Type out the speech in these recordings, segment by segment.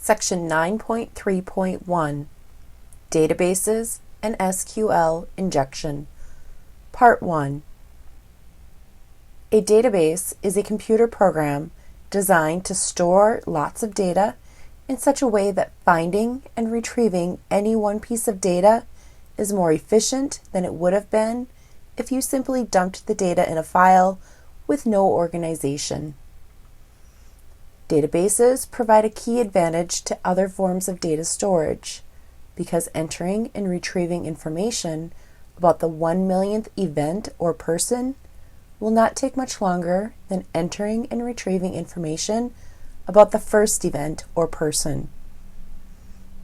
Section 9.3.1 Databases and SQL Injection. Part 1. A database is a computer program designed to store lots of data in such a way that finding and retrieving any one piece of data is more efficient than it would have been if you simply dumped the data in a file with no organization. Databases provide a key advantage to other forms of data storage because entering and retrieving information about the 1 millionth event or person will not take much longer than entering and retrieving information about the first event or person.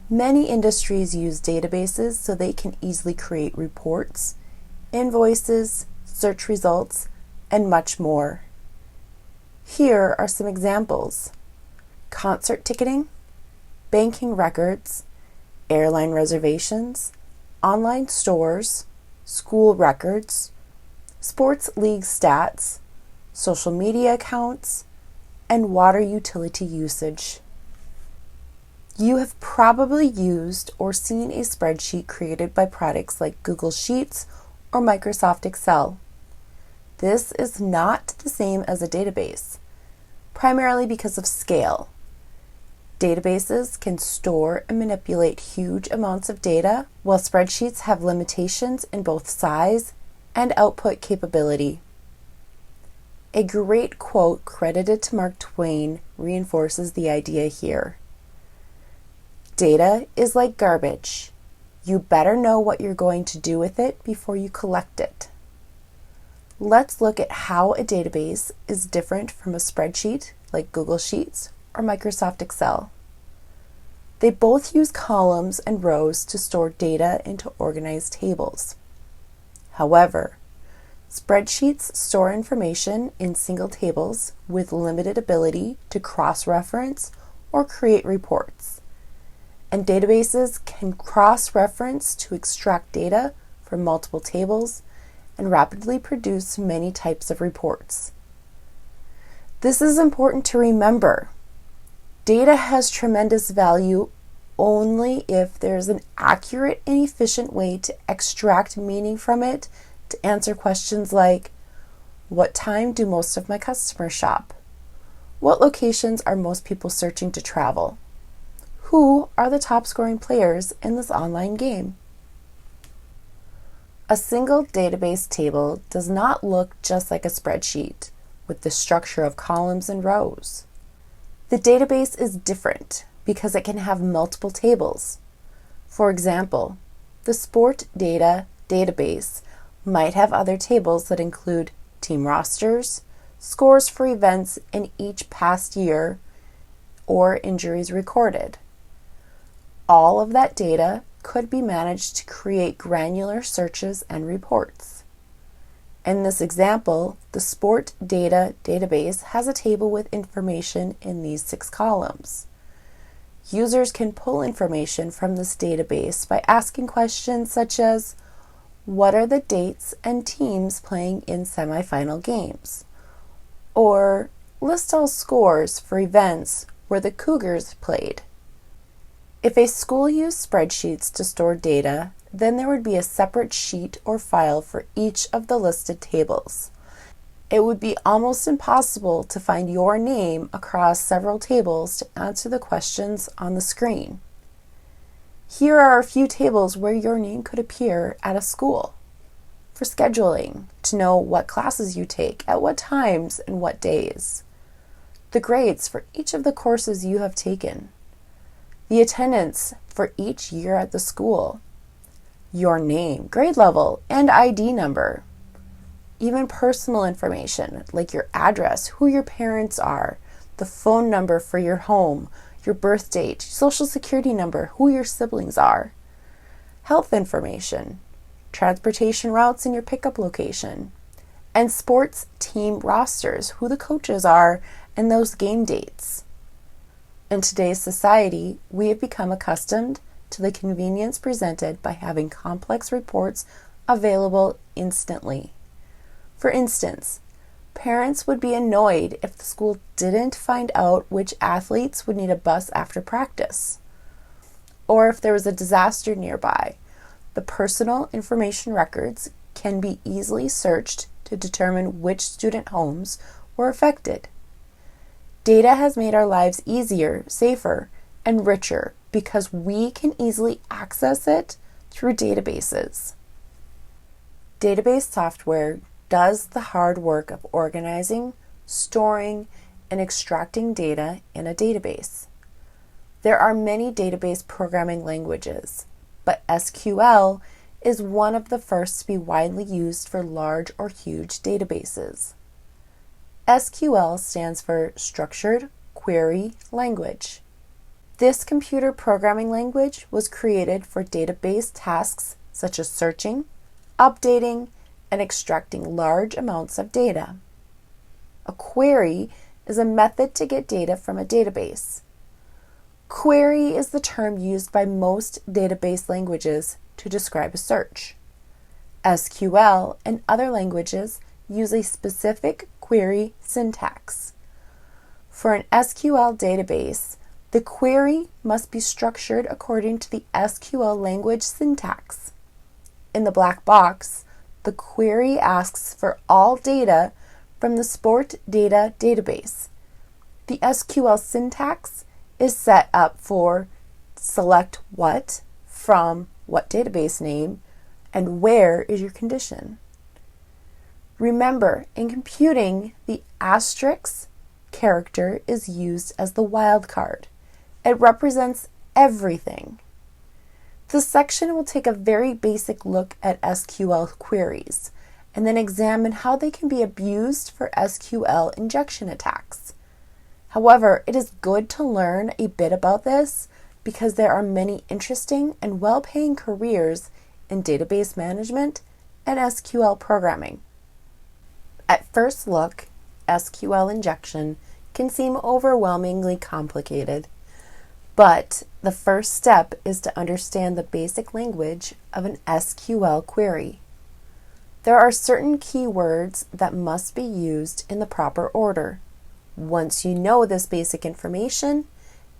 Many industries use databases so they can easily create reports, invoices, search results, and much more. Here are some examples: concert ticketing, banking records, airline reservations, online stores, school records, sports league stats, social media accounts, and water utility usage. You have probably used or seen a spreadsheet created by products like Google Sheets or Microsoft Excel. This is not the same as a database, primarily because of scale. Databases can store and manipulate huge amounts of data, while spreadsheets have limitations in both size and output capability. A great quote credited to Mark Twain reinforces the idea here. Data is like garbage. You better know what you're going to do with it before you collect it. Let's look at how a database is different from a spreadsheet like Google Sheets or Microsoft Excel. They both use columns and rows to store data into organized tables. However, spreadsheets store information in single tables with limited ability to cross-reference or create reports, and databases can cross-reference to extract data from multiple tables and rapidly produce many types of reports. This is important to remember. Data has tremendous value only if there's an accurate and efficient way to extract meaning from it to answer questions like, what time do most of my customers shop? What locations are most people searching to travel? Who are the top scoring players in this online game? A single database table does not look just like a spreadsheet with the structure of columns and rows. The database is different because it can have multiple tables. For example, the sport data database might have other tables that include team rosters, scores for events in each past year, or injuries recorded. All of that data could be managed to create granular searches and reports. In this example, the sport data database has a table with information in these 6 columns. Users can pull information from this database by asking questions such as, what are the dates and teams playing in semifinal games? Or list all scores for events where the Cougars played. If a school used spreadsheets to store data, then there would be a separate sheet or file for each of the listed tables. It would be almost impossible to find your name across several tables to answer the questions on the screen. Here are a few tables where your name could appear at a school. For scheduling, to know what classes you take, at what times, and what days. The grades for each of the courses you have taken. The attendance for each year at the school. Your name, grade level, and ID number. Even personal information like your address, who your parents are, the phone number for your home, your birth date, social security number, who your siblings are. Health information, transportation routes and your pickup location. And sports team rosters, who the coaches are, and those game dates. In today's society, we have become accustomed to the convenience presented by having complex reports available instantly. For instance, Parents would be annoyed if the school didn't find out which athletes would need a bus after practice. Or if there was a disaster nearby, the personal information records can be easily searched to determine which student homes were affected. Data has made our lives easier, safer, and richer because we can easily access it through databases. Database software does the hard work of organizing, storing, and extracting data in a database. There are many database programming languages, but SQL is one of the first to be widely used for large or huge databases. SQL stands for Structured Query Language. This computer programming language was created for database tasks such as searching, updating, and extracting large amounts of data. A query is a method to get data from a database. Query is the term used by most database languages to describe a search. SQL and other languages use a specific query syntax. For an SQL database, the query must be structured according to the SQL language syntax. In the black box, the query asks for all data from the sport data database. The SQL syntax is set up for select what from what database name and where is your condition. Remember, in computing, the asterisk character is used as the wildcard. It represents everything. This section will take a very basic look at SQL queries and then examine how they can be abused for SQL injection attacks. However, it is good to learn a bit about this because there are many interesting and well-paying careers in database management and SQL programming. At first look, SQL injection can seem overwhelmingly complicated, but the first step is to understand the basic language of an SQL query. There are certain keywords that must be used in the proper order. Once you know this basic information,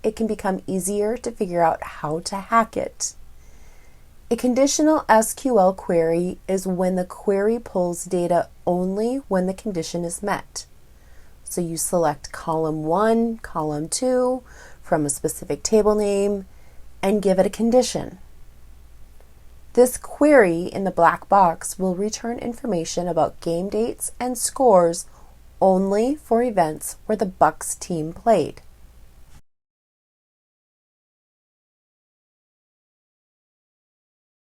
it can become easier to figure out how to hack it. A conditional SQL query is when the query pulls data only when the condition is met. So you select column 1, column 2 from a specific table name and give it a condition. This query in the black box will return information about game dates and scores only for events where the Bucks team played.